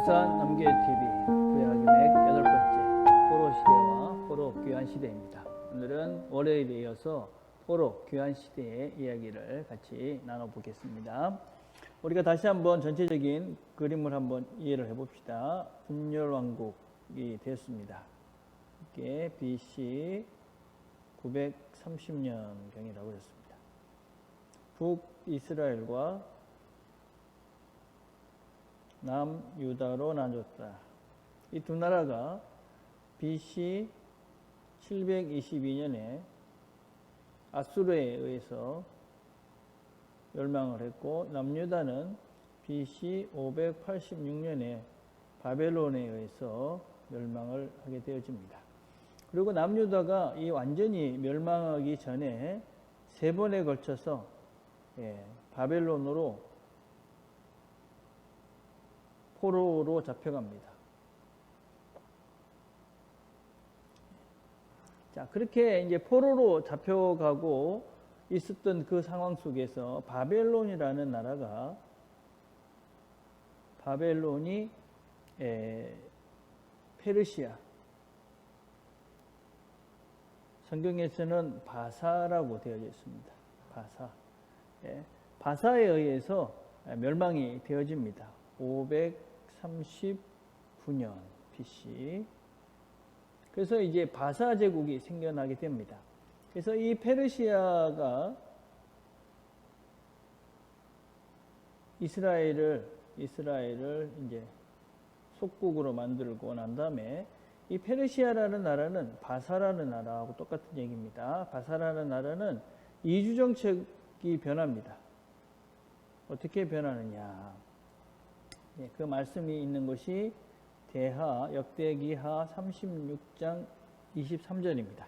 부산 남계TV 구약임액 8번째 포로 시대와 포로 귀환 시대입니다. 오늘은 월요일에 이어서 포로 귀환 시대의 이야기를 같이 나눠보겠습니다. 우리가 다시 한번 전체적인 그림을 한번 이해를 해봅시다. 분열왕국이 되었습니다. 이게 BC 930년경이라고 했습니다. 북이스라엘과 남유다로 나눴다. 이 두 나라가 BC 722년에 아수르에 의해서 멸망을 했고, 남유다는 BC 586년에 바벨론에 의해서 멸망을 하게 되어집니다. 그리고 남유다가 이 완전히 멸망하기 전에 세 번에 걸쳐서 바벨론으로 포로로 잡혀갑니다. 자, 그렇게 이제 포로로 잡혀가고 있었던 그 상황 속에서 바벨론이라는 나라가, 바벨론이 페르시아, 성경에서는 바사라고 되어져 있습니다. 바사. 바사에 의해서 멸망이 되어집니다. 539년 BC. 그래서 이제 바사 제국이 생겨나게 됩니다. 그래서 이 페르시아가 이스라엘을 이제 속국으로 만들고 난 다음에, 이 페르시아라는 나라는 바사라는 나라하고 똑같은 얘기입니다. 바사라는 나라는 이주 정책이 변합니다. 어떻게 변하느냐? 그 말씀이 있는 것이 대하 역대기하 36장 23절입니다.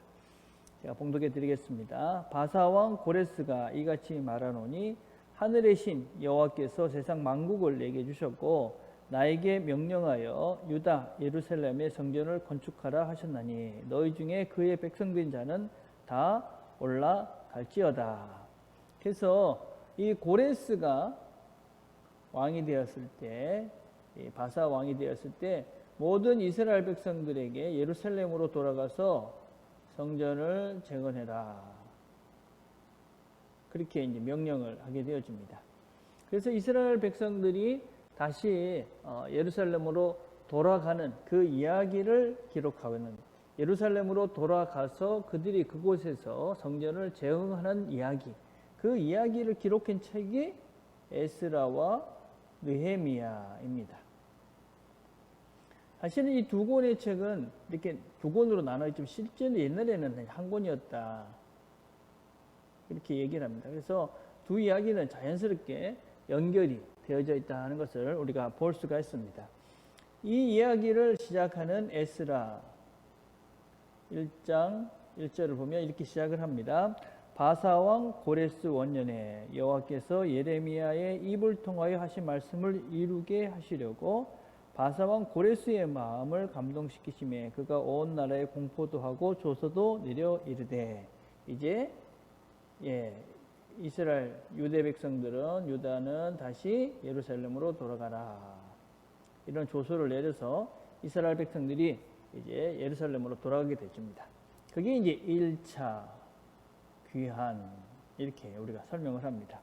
제가 봉독해 드리겠습니다. 바사왕 고레스가 이같이 말하노니, 하늘의 신 여호와께서 세상 만국을 내게 주셨고 나에게 명령하여 유다 예루살렘의 성전을 건축하라 하셨나니, 너희 중에 그의 백성된 자는 다 올라갈지어다. 그래서 이 고레스가 왕이 되었을 때, 바사 왕이 되었을 때 모든 이스라엘 백성들에게 예루살렘으로 돌아가서 성전을 재건해라, 그렇게 이제 명령을 하게 되어집니다. 그래서 이스라엘 백성들이 다시 예루살렘으로 돌아가는 그 이야기를 기록하고 있는, 예루살렘으로 돌아가서 그들이 그곳에서 성전을 재건하는 이야기, 그 이야기를 기록한 책이 에스라와 느헤미야입니다. 사실은 이 두 권의 책은 이렇게 두 권으로 나눠있지만 실제로 옛날에는 한 권이었다, 이렇게 얘기를 합니다. 그래서 두 이야기는 자연스럽게 연결이 되어져 있다는 것을 우리가 볼 수가 있습니다. 이 이야기를 시작하는 에스라 1장 1절을 보면 이렇게 시작을 합니다. 바사왕 고레스 원년에 여호와께서 예레미야의 입을 통하여 하신 말씀을 이루게 하시려고 바사왕 고레스의 마음을 감동시키시매 그가 온 나라에 공포도 하고 조서도 내려 이르되, 이제 이스라엘 유대 백성들은, 유다는 다시 예루살렘으로 돌아가라, 이런 조서를 내려서 이스라엘 백성들이 이제 예루살렘으로 돌아가게 되집니다. 그게 이제 1차 귀환, 이렇게 우리가 설명을 합니다.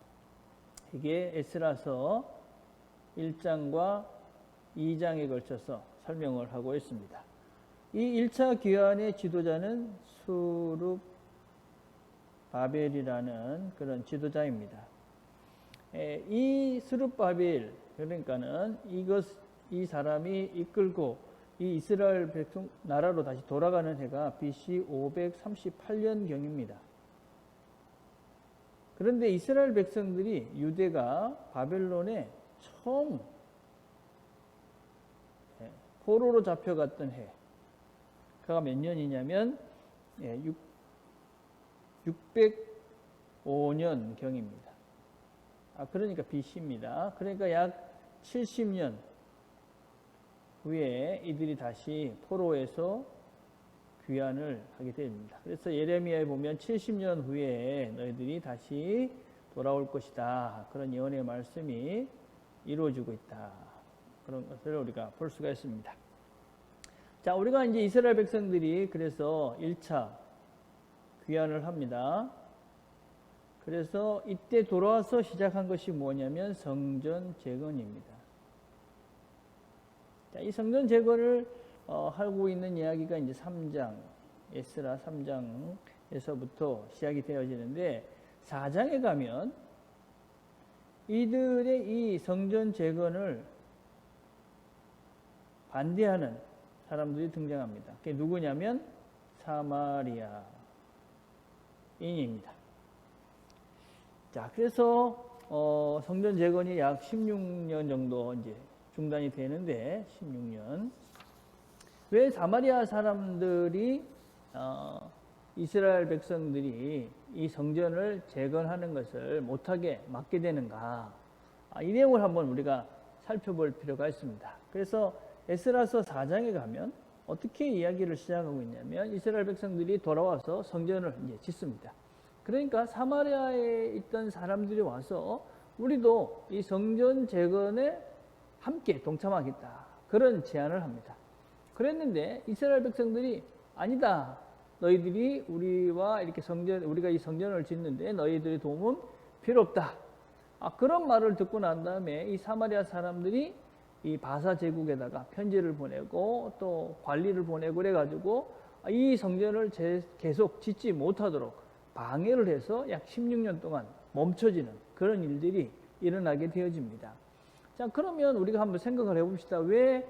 이게 에스라서 1장과 2장에 걸쳐서 설명을 하고 있습니다. 이 1차 귀환의 지도자는 스룹바벨이라는 그런 지도자입니다. 이 스룹바벨, 그러니까는 이 사람이 이끌고 이 이스라엘 백성 나라로 다시 돌아가는 해가 BC 538년경입니다. 그런데 이스라엘 백성들이, 유대가 바벨론에 처음 포로로 잡혀갔던 해, 그가 몇 년이냐면 605년경입니다. 그러니까 BC입니다. 그러니까 약 70년 후에 이들이 다시 포로에서 귀환을 하게 됩니다. 그래서 예레미야에 보면 70년 후에 너희들이 다시 돌아올 것이다, 그런 예언의 말씀이 이루어지고 있다. 그런 것을 우리가 볼 수가 있습니다. 자, 우리가 이제 이스라엘 백성들이 그래서 1차 귀환을 합니다. 그래서 이때 돌아와서 시작한 것이 뭐냐면 성전 재건입니다. 자, 이 성전 재건을 하고 있는 이야기가 이제 3장, 에스라 3장에서부터 시작이 되어지는데 4장에 가면 이들의 이 성전 재건을 반대하는 사람들이 등장합니다. 그게 누구냐면 사마리아인입니다. 자, 그래서 성전 재건이 약 16년 정도 이제 중단이 되는데 16년. 왜 사마리아 사람들이 이스라엘 백성들이 이 성전을 재건하는 것을 못하게 막게 되는가? 이 내용을 한번 우리가 살펴볼 필요가 있습니다. 그래서 에스라서 4장에 가면 어떻게 이야기를 시작하고 있냐면 이스라엘 백성들이 돌아와서 성전을 이제 짓습니다. 그러니까 사마리아에 있던 사람들이 와서 우리도 이 성전 재건에 함께 동참하겠다. 그런 제안을 합니다. 그랬는데 이스라엘 백성들이 아니다. 너희들이 우리가 이 성전을 짓는데 너희들의 도움은 필요 없다. 그런 말을 듣고 난 다음에 이 사마리아 사람들이 이 바사 제국에다가 편지를 보내고 또 관리를 보내고 그래가지고 이 성전을 계속 짓지 못하도록 방해를 해서 약 16년 동안 멈춰지는 그런 일들이 일어나게 되어집니다. 자, 그러면 우리가 한번 생각을 해봅시다. 왜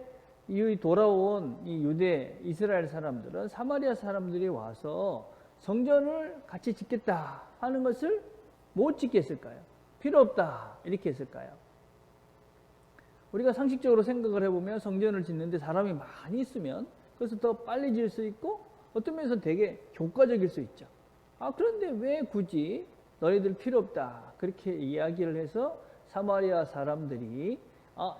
이 돌아온 이 유대 이스라엘 사람들은 사마리아 사람들이 와서 성전을 같이 짓겠다 하는 것을 못 짓게 했을까요? 필요 없다 이렇게 했을까요? 우리가 상식적으로 생각을 해보면 성전을 짓는데 사람이 많이 있으면 그래서 더 빨리 지을 수 있고 어떤 면에서 되게 효과적일 수 있죠. 그런데 왜 굳이 너희들 필요 없다 그렇게 이야기를 해서 사마리아 사람들이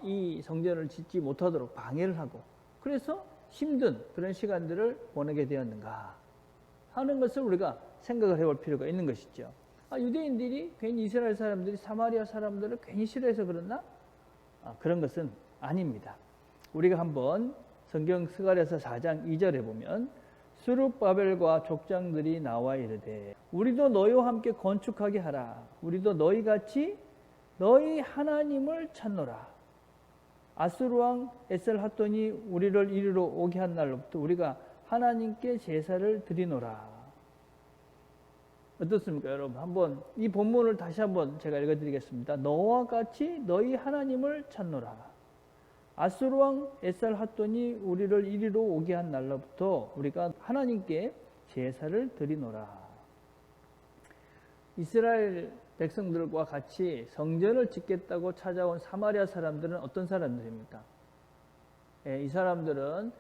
이 성전을 짓지 못하도록 방해를 하고 그래서 힘든 그런 시간들을 보내게 되었는가 하는 것을 우리가 생각을 해볼 필요가 있는 것이죠. 유대인들이 괜히 이스라엘 사람들이 사마리아 사람들을 괜히 싫어해서 그랬나? 그런 것은 아닙니다. 우리가 한번 성경 스가랴서 4장 2절에 보면 스룹바벨과 족장들이 나와 이르되 우리도 너희와 함께 건축하게 하라. 우리도 너희같이 너희 하나님을 찾노라. 아수르 왕 에셀핫돈이 우리를 이리로 오게 한 날로부터 우리가 하나님께 제사를 드리노라. 어떻습니까, 여러분? 한번 이 본문을 다시 한번 제가 읽어드리겠습니다. 너와 같이 너희 하나님을 찾노라. 아수르 왕 에살핫돈이 우리를 이리로 오게 한 날로부터 우리가 하나님께 제사를 드리노라. 이스라엘 백성들과 같이 성전을 짓겠다고 찾아온 사마리아 사람들은 어떤 사람들입니까? 이 사람들은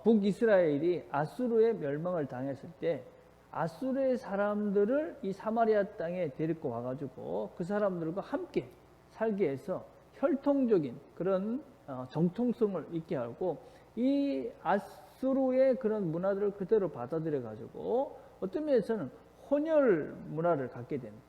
북이스라엘이 아수르의 멸망을 당했을 때 아수르의 사람들을 이 사마리아 땅에 데리고 와가지고 그 사람들과 함께 살게 해서 혈통적인 그런 정통성을 있게 하고 이 아수르의 그런 문화들을 그대로 받아들여 가지고 어떤 면에서는 혼혈 문화를 갖게 됩니다.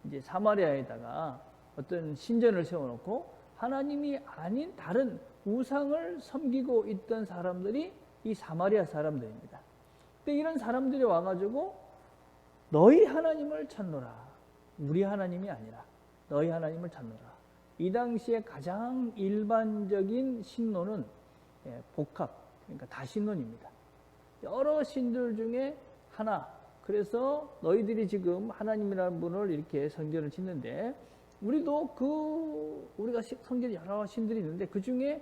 이제 사마리아에다가 어떤 신전을 세워놓고 하나님이 아닌 다른 우상을 섬기고 있던 사람들이 이 사마리아 사람들입니다. 근데 이런 사람들이 와가지고 너희 하나님을 찾노라. 우리 하나님이 아니라 너희 하나님을 찾노라. 이 당시에 가장 일반적인 신론은 복합, 그러니까 다신론입니다. 여러 신들 중에 하나. 그래서 너희들이 지금 하나님이라는 분을 이렇게 성전을 짓는데 우리가 섬기는 여러 신들이 있는데 그 중에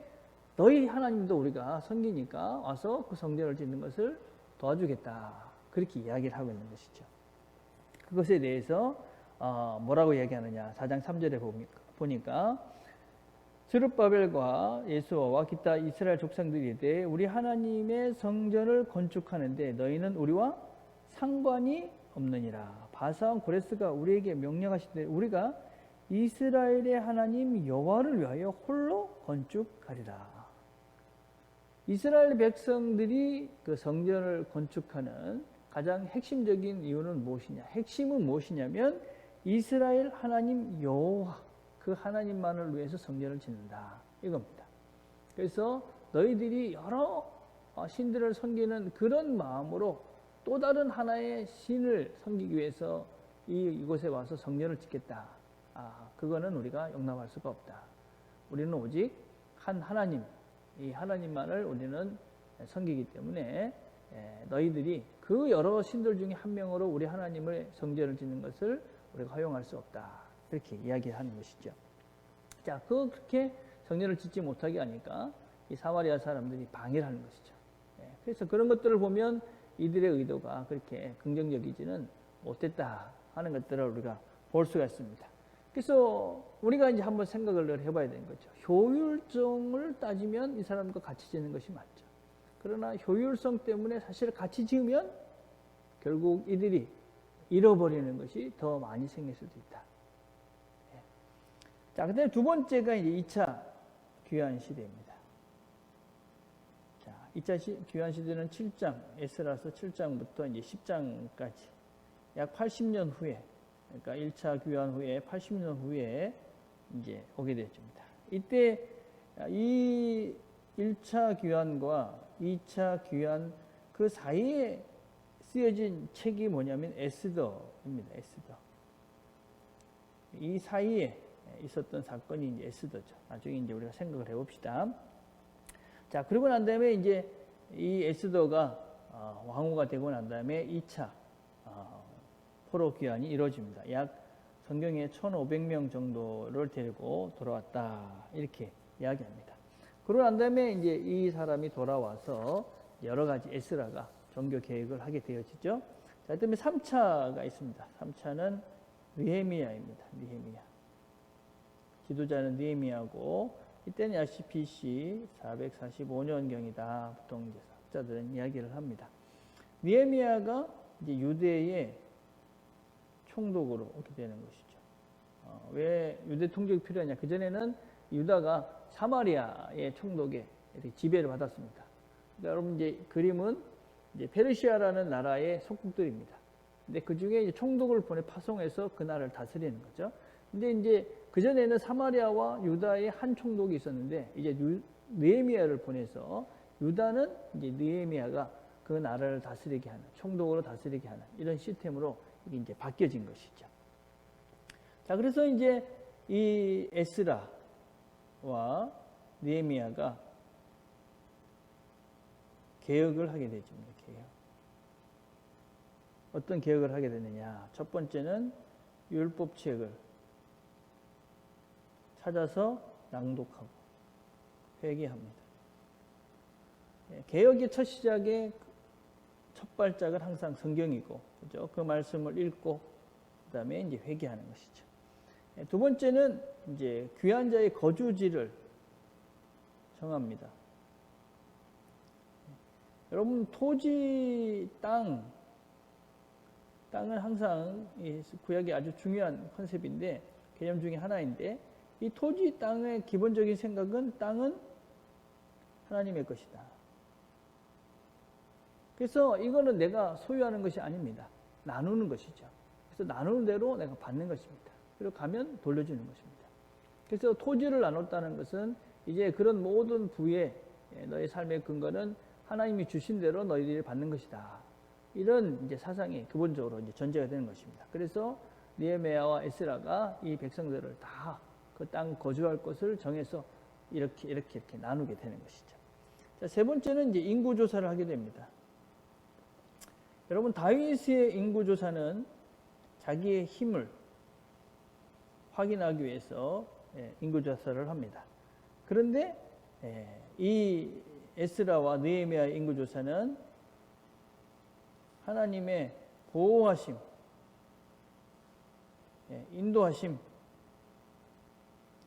너희 하나님도 우리가 섬기니까 와서 그 성전을 짓는 것을 도와주겠다. 그렇게 이야기를 하고 있는 것이죠. 그것에 대해서 뭐라고 이야기하느냐. 4장 3절에 보니까 스룹바벨과 예수와와 기타 이스라엘 족상들에 대해 우리 하나님의 성전을 건축하는데 너희는 우리와 상관이 없느니라. 바사왕 고레스가 우리에게 명령하시되 우리가 이스라엘의 하나님 여호와를 위하여 홀로 건축하리라. 이스라엘 백성들이 그 성전을 건축하는 가장 핵심적인 이유는 무엇이냐? 핵심은 무엇이냐면 이스라엘 하나님 여호와 그 하나님만을 위해서 성전을 짓는다. 이겁니다. 그래서 너희들이 여러 신들을 섬기는 그런 마음으로 또 다른 하나의 신을 섬기기 위해서 이곳에 와서 성전을 짓겠다. 그거는 우리가 용납할 수가 없다. 우리는 오직 한 하나님, 이 하나님만을 우리는 섬기기 때문에 너희들이 그 여러 신들 중에 한 명으로 우리 하나님의 성전을 짓는 것을 우리가 허용할 수 없다. 이렇게 이야기하는 것이죠. 자, 그렇게 성전을 짓지 못하게 하니까 이 사마리아 사람들이 방해를 하는 것이죠. 그래서 그런 것들을 보면 이들의 의도가 그렇게 긍정적이지는 못했다 하는 것들을 우리가 볼 수가 있습니다. 그래서 우리가 이제 한번 생각을 해봐야 되는 거죠. 효율성을 따지면 이 사람과 같이 짓는 것이 맞죠. 그러나 효율성 때문에 사실 같이 지으면 결국 이들이 잃어버리는 것이 더 많이 생길 수도 있다. 자, 그다음에 두 번째가 이제 2차 귀환 시대입니다. 자, 2차 귀환 시대는 7장, 에스라서 7장부터 이제 10장까지 약 80년 후에, 그러니까 1차 귀환 후에 80년 후에 이제 오게 되어집니다. 이때 이 1차 귀환과 2차 귀환 그 사이에 쓰여진 책이 뭐냐면 에스더입니다. 에스더. 이 사이에 있었던 사건이 이제 에스더죠. 나중에 이제 우리가 생각을 해봅시다. 자, 그러고 난 다음에 이제 이 에스더가 왕후가 되고 난 다음에 2차 포로 귀환이 이루어집니다. 약 성경에 1,500명 정도를 데리고 돌아왔다. 이렇게 이야기합니다. 그러고 난 다음에 이제 이 사람이 돌아와서 여러 가지 에스라가 종교 개혁을 하게 되어지죠. 자, 그다음에 3차가 있습니다. 3차는 느헤미야입니다. 느헤미야. 지도자는 느헤미야고 이때는 역시 BC 445년경이다. 보통 이제 학자들은 이야기를 합니다. 느헤미야가 이제 유대의 총독으로 오게 되는 것이죠. 왜 유대 통적이 필요하냐? 그 전에는 유다가 사마리아의 총독에 이렇게 지배를 받았습니다. 그러니까 여러분 이제 그림은 이제 페르시아라는 나라의 속국들입니다. 근데 그 중에 이제 총독을 파송해서 그 나라를 다스리는 거죠. 근데 이제 그 전에는 사마리아와 유다의 한 총독이 있었는데 이제 느헤미야를 보내서 유다는 이제 느헤미야가 그 나라를 다스리게 하는 총독으로 다스리게 하는 이런 시스템으로 이게 이제 바뀌어진 것이죠. 자, 그래서 이제 이 에스라와 느헤미야가 개혁을 하게 되집니다. 개혁. 어떤 개혁을 하게 되느냐? 첫 번째는 율법책을 찾아서 낭독하고 회개합니다. 개혁의 첫 시작의 첫 발짝은 항상 성경이고, 그죠? 그 말씀을 읽고 그다음에 이제 회개하는 것이죠. 두 번째는 이제 귀환자의 거주지를 정합니다. 여러분 토지 땅은 항상 구약의 아주 중요한 컨셉인데 개념 중에 하나인데 이 토지 땅의 기본적인 생각은 땅은 하나님의 것이다. 그래서 이거는 내가 소유하는 것이 아닙니다. 나누는 것이죠. 그래서 나누는 대로 내가 받는 것입니다. 그리고 가면 돌려주는 것입니다. 그래서 토지를 나눴다는 것은 이제 그런 모든 부의 너의 삶의 근거는 하나님이 주신 대로 너희들이 받는 것이다. 이런 이제 사상이 기본적으로 이제 전제가 되는 것입니다. 그래서 느헤미야와 에스라가 이 백성들을 다 그 땅 거주할 곳을 정해서 이렇게 나누게 되는 것이죠. 자, 세 번째는 이제 인구 조사를 하게 됩니다. 여러분 다윗의 인구 조사는 자기의 힘을 확인하기 위해서 인구 조사를 합니다. 그런데 이 에스라와 느헤미야의 인구 조사는 하나님의 보호하심, 인도하심,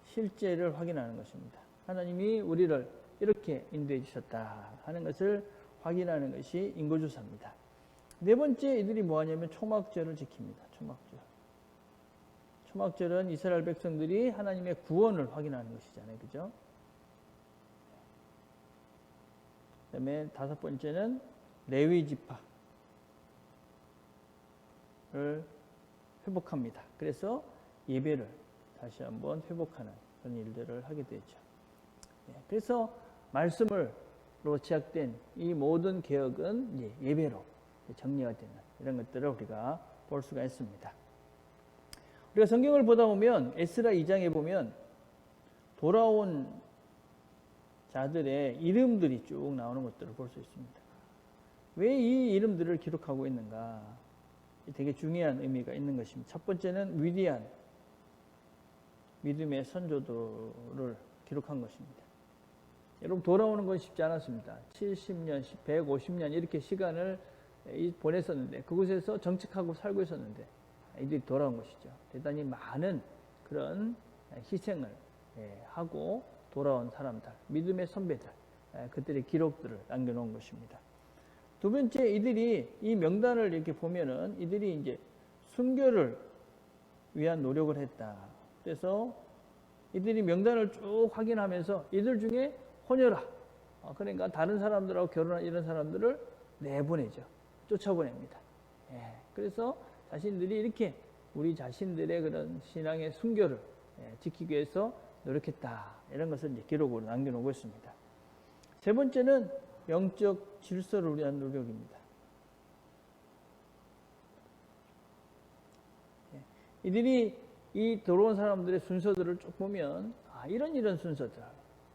실제를 확인하는 것입니다. 하나님이 우리를 이렇게 인도해 주셨다 하는 것을 확인하는 것이 인구 조사입니다. 네 번째 이들이 뭐하냐면 초막절을 지킵니다. 초막절. 초막절은 이스라엘 백성들이 하나님의 구원을 확인하는 것이잖아요. 그죠? 그 다음에 다섯 번째는 레위 지파를 회복합니다. 그래서 예배를 다시 한번 회복하는 그런 일들을 하게 되죠. 그래서 말씀으로 시작된 이 모든 개혁은 이제 예배로 정리가 되는 이런 것들을 우리가 볼 수가 있습니다. 우리가 성경을 보다 보면 에스라 2장에 보면 돌아온 자들의 이름들이 쭉 나오는 것들을 볼 수 있습니다. 왜 이 이름들을 기록하고 있는가? 되게 중요한 의미가 있는 것입니다. 첫 번째는 위대한 믿음의 선조들을 기록한 것입니다. 여러분, 돌아오는 건 쉽지 않았습니다. 70년, 150년 이렇게 시간을 보냈었는데, 그곳에서 정착하고 살고 있었는데 이들이 돌아온 것이죠. 대단히 많은 그런 희생을 하고 돌아온 사람들, 믿음의 선배들, 그들의 기록들을 남겨놓은 것입니다. 두 번째, 이들이 이 명단을 이렇게 보면은 이들이 이제 순교를 위한 노력을 했다. 그래서 이들이 명단을 쭉 확인하면서 이들 중에 혼혈아, 그러니까 다른 사람들하고 결혼한 이런 사람들을 내보내죠. 쫓아보냅니다. 그래서 자신들이 이렇게 우리 자신들의 그런 신앙의 순교를 지키기 위해서 노력했다. 이런 것을 이제 기록으로 남겨놓고 있습니다. 세 번째는 영적 질서를 위한 노력입니다. 이들이 이 들어온 사람들의 순서들을 쭉 보면 이런 순서들,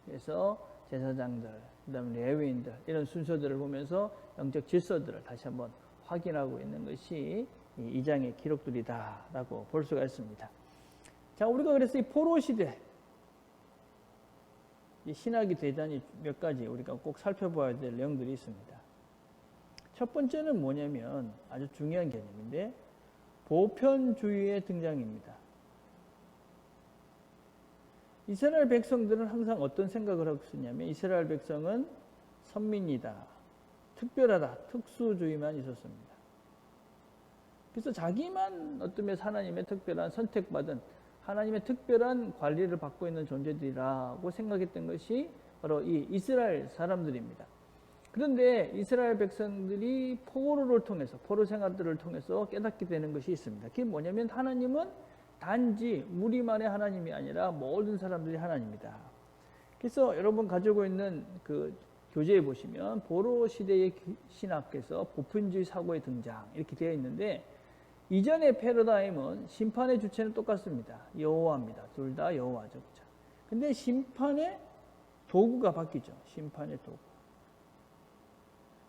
그래서 제사장들, 그다음에 레위인들 이런 순서들을 보면서 영적 질서들을 다시 한번 확인하고 있는 것이 이 2장의 기록들이다라고 볼 수가 있습니다. 자, 우리가 그래서 이 포로 시대, 이 신학이 대단히 몇 가지 우리가 꼭 살펴봐야 될 내용들이 있습니다. 첫 번째는 뭐냐면 아주 중요한 개념인데 보편주의의 등장입니다. 이스라엘 백성들은 항상 어떤 생각을 하고 있었냐면 이스라엘 백성은 선민이다, 특별하다, 특수주의만 있었습니다. 그래서 자기만 어떤 면에서 하나님의 특별한 선택받은 하나님의 특별한 관리를 받고 있는 존재들이라고 생각했던 것이 바로 이 이스라엘 사람들입니다. 그런데 이스라엘 백성들이 포로를 통해서, 포로 생활들을 통해서 깨닫게 되는 것이 있습니다. 그게 뭐냐면 하나님은 단지 무리만의 하나님이 아니라 모든 사람들이 하나님이다. 그래서 여러분 가지고 있는 그 교재에 보시면 포로 시대의 신학에서 보편주의 사고의 등장 이렇게 되어 있는데 이전의 패러다임은 심판의 주체는 똑같습니다. 여호와입니다. 둘 다 여호와죠. 그렇죠? 근데 심판의 도구가 바뀌죠. 심판의 도구.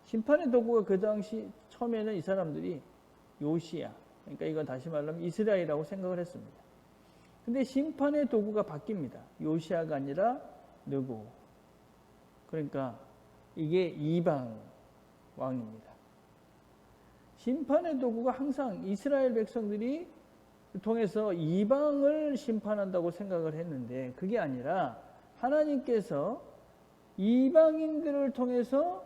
심판의 도구가 그 당시 처음에는 이 사람들이 요시야, 그러니까 이건 다시 말하면 이스라엘이라고 생각을 했습니다. 근데 심판의 도구가 바뀝니다. 요시야가 아니라 느고. 그러니까 이게 이방 왕입니다. 심판의 도구가 항상 이스라엘 백성들이 통해서 이방을 심판한다고 생각을 했는데 그게 아니라 하나님께서 이방인들을 통해서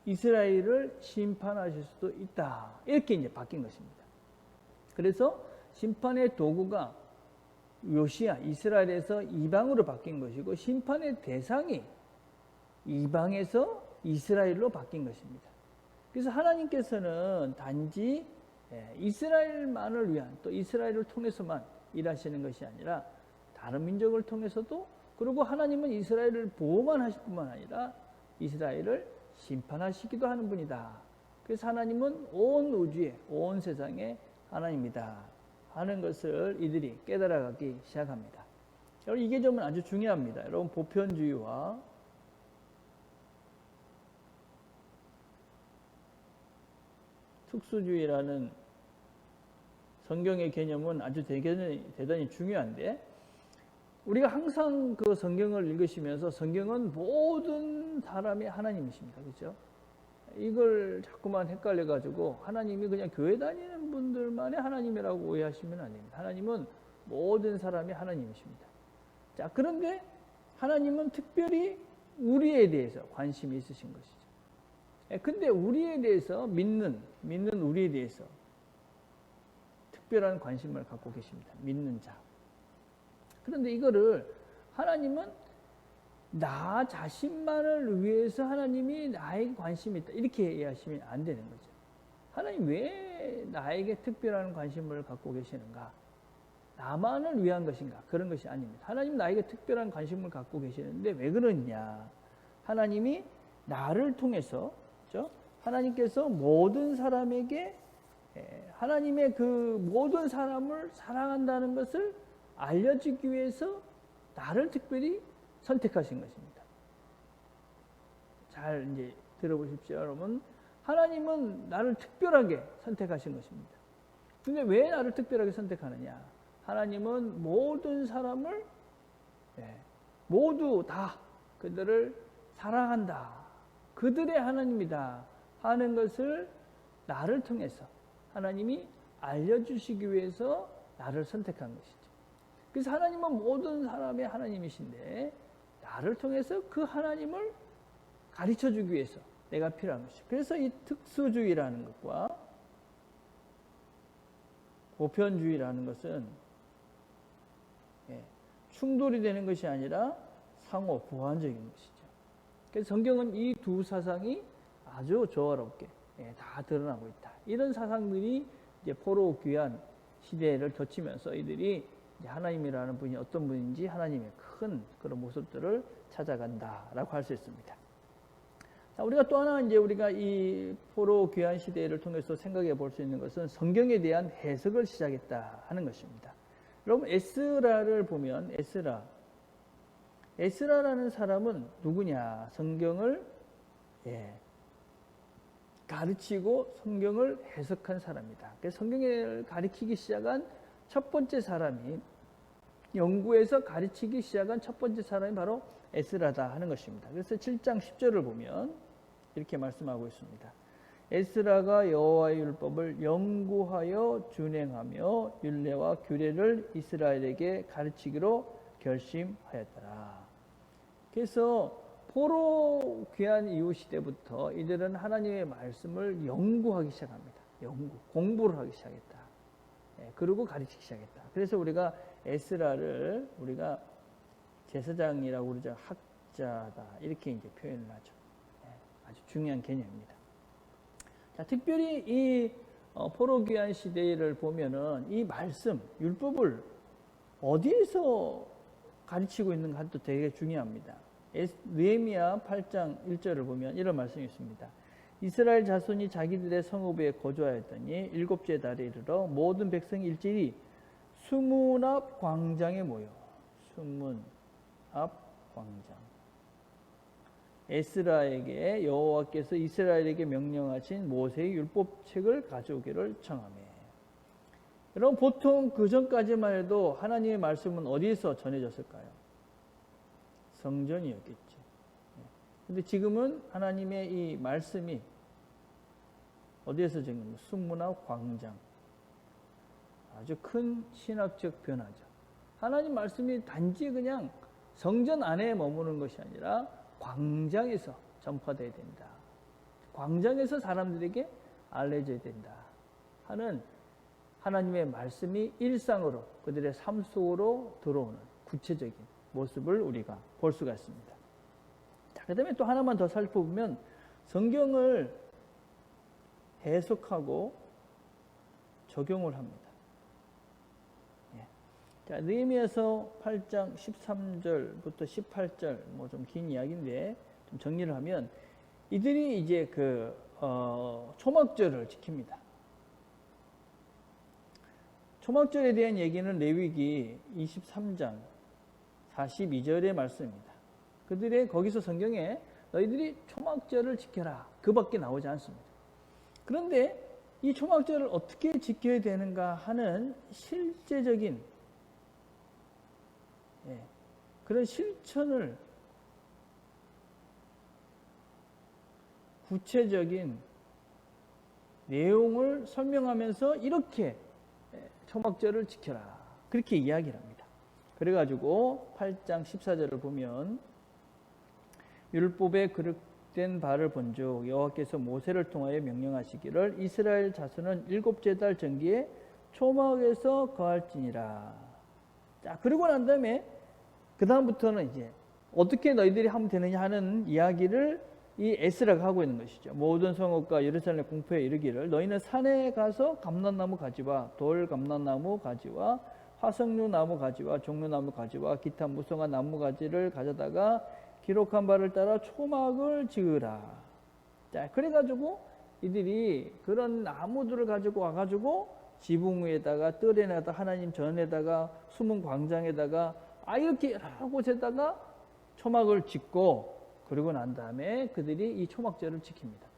이스라엘을 심판하실 수도 있다. 이렇게 이제 바뀐 것입니다. 그래서 심판의 도구가 요시야, 이스라엘에서 이방으로 바뀐 것이고 심판의 대상이 이방에서 이스라엘로 바뀐 것입니다. 그래서 하나님께서는 단지 이스라엘만을 위한, 또 이스라엘을 통해서만 일하시는 것이 아니라 다른 민족을 통해서도, 그리고 하나님은 이스라엘을 보호만 하실 뿐만 아니라 이스라엘을 심판하시기도 하는 분이다. 그래서 하나님은 온 우주에, 온 세상에 하나님이다 하는 것을 이들이 깨달아가기 시작합니다. 여러분, 이게 좀 아주 중요합니다. 여러분, 보편주의와 특수주의라는 성경의 개념은 아주 대단히 중요한데, 우리가 항상 그 성경을 읽으시면서 성경은 모든 사람이 하나님이십니다. 그렇죠? 이걸 자꾸만 헷갈려가지고 하나님이 그냥 교회 다니는 분들만의 하나님이라고 오해하시면 안 됩니다. 하나님은 모든 사람이 하나님이십니다. 자, 그런데 하나님은 특별히 우리에 대해서 관심이 있으신 것이죠. 근데 우리에 대해서 믿는 우리에 대해서 특별한 관심을 갖고 계십니다. 믿는 자. 그런데 이거를 하나님은 나 자신만을 위해서 하나님이 나에게 관심이 있다, 이렇게 이해하시면 안 되는 거죠. 하나님 왜 나에게 특별한 관심을 갖고 계시는가? 나만을 위한 것인가? 그런 것이 아닙니다. 하나님 나에게 특별한 관심을 갖고 계시는데 왜 그러냐? 하나님이 나를 통해서, 그렇죠? 하나님께서 모든 사람에게 하나님의 그 모든 사람을 사랑한다는 것을 알려주기 위해서 나를 특별히 선택하신 것입니다. 잘 이제 들어보십시오, 여러분. 하나님은 나를 특별하게 선택하신 것입니다. 근데 왜 나를 특별하게 선택하느냐? 하나님은 모든 사람을 모두 다 그들을 사랑한다. 그들의 하나님이다 하는 것을 나를 통해서 하나님이 알려주시기 위해서 나를 선택한 것이죠. 그래서 하나님은 모든 사람의 하나님이신데 나를 통해서 그 하나님을 가르쳐주기 위해서 내가 필요한 것이죠. 그래서 이 특수주의라는 것과 보편주의라는 것은 충돌이 되는 것이 아니라 상호 보완적인 것이죠. 그래서 성경은 이 두 사상이 아주 조화롭게 다 드러나고 있다. 이런 사상들이 이제 포로 귀환 시대를 거치면서 이들이 이제 하나님이라는 분이 어떤 분인지 하나님의 큰 그런 모습들을 찾아간다라고 할 수 있습니다. 자, 우리가 또 하나 이제 우리가 이 포로 귀환 시대를 통해서 생각해 볼 수 있는 것은 성경에 대한 해석을 시작했다 하는 것입니다. 여러분 에스라를 보면 에스라라는 사람은 누구냐? 성경을 가르치고 성경을 해석한 사람이다. 그래서 성경을 가르치기 시작한 첫 번째 사람이 영구에서 가르치기 시작한 첫 번째 사람이 바로 에스라다 하는 것입니다. 그래서 7장 10절을 보면 이렇게 말씀하고 있습니다. 에스라가 여호와의 율법을 연구하여 준행하며 율례와 규례를 이스라엘에게 가르치기로 결심하였더라. 그래서 포로 귀환 이후 시대부터 이들은 하나님의 말씀을 연구하기 시작합니다. 공부를 하기 시작했다. 그리고 가르치기 시작했다. 그래서 우리가 에스라를 우리가 제사장이라고 그러죠. 학자다. 이렇게 이제 표현을 하죠. 아주 중요한 개념입니다. 자, 특별히 이 포로 귀환 시대를 보면은 이 말씀, 율법을 어디에서 가르치고 있는가 도 되게 중요합니다. 느헤미야 8장 1절을 보면 이런 말씀이 있습니다. 이스라엘 자손이 자기들의 성읍에 거주하였더니 일곱째 달에 이르러 모든 백성이 일제히 수문 앞 광장에 모여. 수문 앞 광장. 에스라에게 여호와께서 이스라엘에게 명령하신 모세의 율법책을 가져오기를 청하매. 여러분 보통 그 전까지만 해도 하나님의 말씀은 어디에서 전해졌을까요? 성전이었겠죠. 근데 지금은 하나님의 이 말씀이 어디에서 전해졌나요? 수문화 광장. 아주 큰 신학적 변화죠. 하나님 말씀이 단지 그냥 성전 안에 머무는 것이 아니라 광장에서 전파되어야 된다. 광장에서 사람들에게 알려져야 된다 하는 하나님의 말씀이 일상으로 그들의 삶 속으로 들어오는 구체적인 모습을 우리가 볼 수가 있습니다. 자, 그 다음에 또 하나만 더 살펴보면 성경을 해석하고 적용을 합니다. 자, 느헤미야서 8장 13절부터 18절 뭐 좀 긴 이야기인데 좀 정리를 하면 이들이 이제 그 초막절을 지킵니다. 초막절에 대한 얘기는 레위기 23장 42절의 말씀입니다. 그들의 거기서 성경에 너희들이 초막절을 지켜라 그밖에 나오지 않습니다. 그런데 이 초막절을 어떻게 지켜야 되는가 하는 실제적인 그런 실천을 구체적인 내용을 설명하면서 이렇게 초막절을 지켜라 그렇게 이야기를 합니다. 그래가지고 8장 14절을 보면 율법에 기록된 바를 본즉 여호와께서 모세를 통하여 명령하시기를 이스라엘 자손은 일곱째 달 정기에 초막에서 거할지니라. 자, 그러고 난 다음에 그 다음부터는 이제 어떻게 너희들이 하면 되느냐 하는 이야기를 이 에스라가 하고 있는 것이죠. 모든 성읍과 예루살렘 공포에 이르기를 너희는 산에 가서 감람나무 가지와 돌 감람나무 가지와 화석류 나무 가지와 종려나무 가지와 기타 무성한 나무 가지를 가져다가 기록한 바를 따라 초막을 지으라. 자, 그래가지고 이들이 그런 나무들을 가지고 와가지고 지붕 위에다가 뜰에다가 하나님 전에다가 숨은 광장에다가 이렇게 여러 곳에다가 초막을 짓고 그러고 난 다음에 그들이 이 초막절을 지킵니다.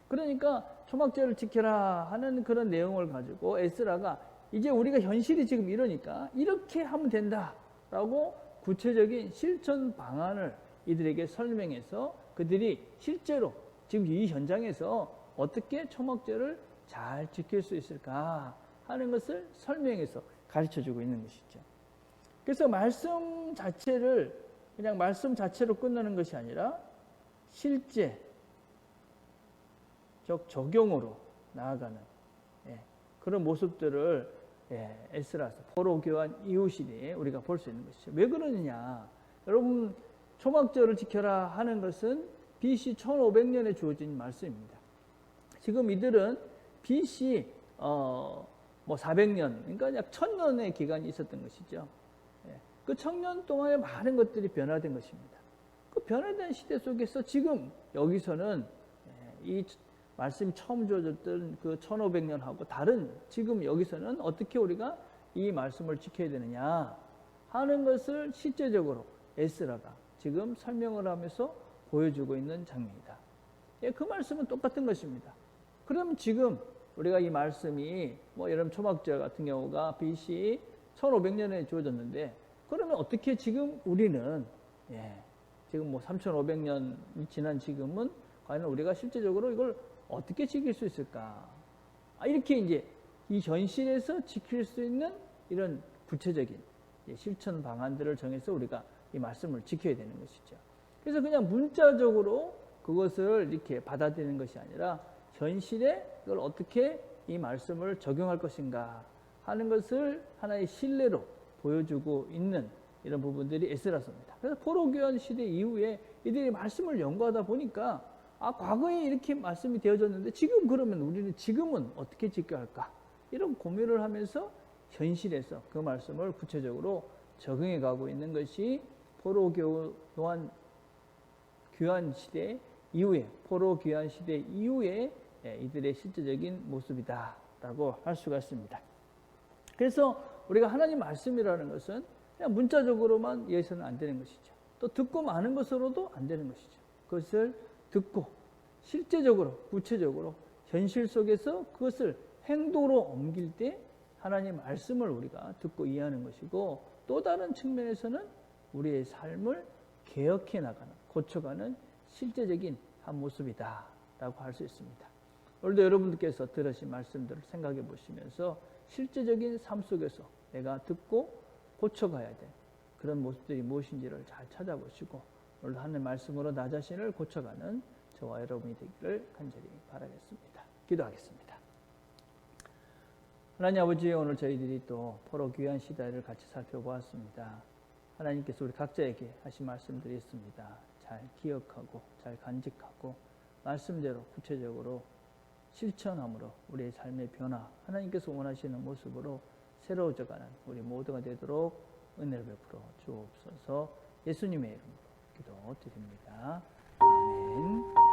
그러니까 초막절을 지켜라 하는 그런 내용을 가지고 에스라가 이제 우리가 현실이 지금 이러니까 이렇게 하면 된다라고 구체적인 실천 방안을 이들에게 설명해서 그들이 실제로 지금 이 현장에서 어떻게 초막절을 잘 지킬 수 있을까 하는 것을 설명해서 가르쳐주고 있는 것이죠. 그래서 말씀 자체를 그냥 말씀 자체로 끝나는 것이 아니라 실제 적용으로 나아가는 그런 모습들을 에스라서 포로 교환 이후 시대에 우리가 볼 수 있는 것이죠. 왜 그러느냐? 여러분 초막절을 지켜라 하는 것은 BC 1500년에 주어진 말씀입니다. 지금 이들은 BC 400년, 그러니까 약 1000년의 기간이 있었던 것이죠. 그 1000년 동안에 많은 것들이 변화된 것입니다. 그 변화된 시대 속에서 지금 여기서는 이 말씀이 처음 주어졌던 그 1500년하고 다른 지금 여기서는 어떻게 우리가 이 말씀을 지켜야 되느냐 하는 것을 실제적으로 에스라가 지금 설명을 하면서 보여주고 있는 장면이다. 그 말씀은 똑같은 것입니다. 그럼 지금 우리가 이 말씀이 여름 초막절 같은 경우가 BC 1500년에 주어졌는데 그러면 어떻게 지금 우리는 지금 3500년 지난 지금은 과연 우리가 실제적으로 이걸 어떻게 지킬 수 있을까? 이렇게 이제 이 현실에서 지킬 수 있는 이런 구체적인 실천 방안들을 정해서 우리가 이 말씀을 지켜야 되는 것이죠. 그래서 그냥 문자적으로 그것을 이렇게 받아들이는 것이 아니라 현실에 이걸 어떻게 이 말씀을 적용할 것인가 하는 것을 하나의 신뢰로 보여주고 있는 이런 부분들이 에스라서입니다. 그래서 포로교환 시대 이후에 이들이 말씀을 연구하다 보니까 과거에 이렇게 말씀이 되어졌는데 지금 그러면 우리는 지금은 어떻게 지켜야 할까? 이런 고민을 하면서 현실에서 그 말씀을 구체적으로 적용해 가고 있는 것이 포로교환 시대 이후에 포로교환 시대 이후에 이들의 실제적인 모습이다라고 할 수가 있습니다. 그래서 우리가 하나님 말씀이라는 것은 그냥 문자적으로만 이해해서는 안 되는 것이죠. 또 듣고 마는 것으로도 안 되는 것이죠. 그것을 듣고 실제적으로 구체적으로 현실 속에서 그것을 행동으로 옮길 때 하나님 말씀을 우리가 듣고 이해하는 것이고 또 다른 측면에서는 우리의 삶을 개혁해 나가는 고쳐가는 실제적인 한 모습이다라고 할 수 있습니다. 오늘도 여러분들께서 들으신 말씀들을 생각해 보시면서 실제적인 삶 속에서 내가 듣고 고쳐가야 될 그런 모습들이 무엇인지를 잘 찾아보시고 오늘도 하나님 말씀으로 나 자신을 고쳐가는 저와 여러분이 되기를 간절히 바라겠습니다. 기도하겠습니다. 하나님 아버지, 오늘 저희들이 또 포로 귀한 시대를 같이 살펴보았습니다. 하나님께서 우리 각자에게 하신 말씀들이 있습니다. 잘 기억하고 잘 간직하고 말씀대로 구체적으로 실천함으로 우리의 삶의 변화, 하나님께서 원하시는 모습으로 새로워져가는 우리 모두가 되도록 은혜를 베풀어 주옵소서. 예수님의 이름으로 기도드립니다. 아멘.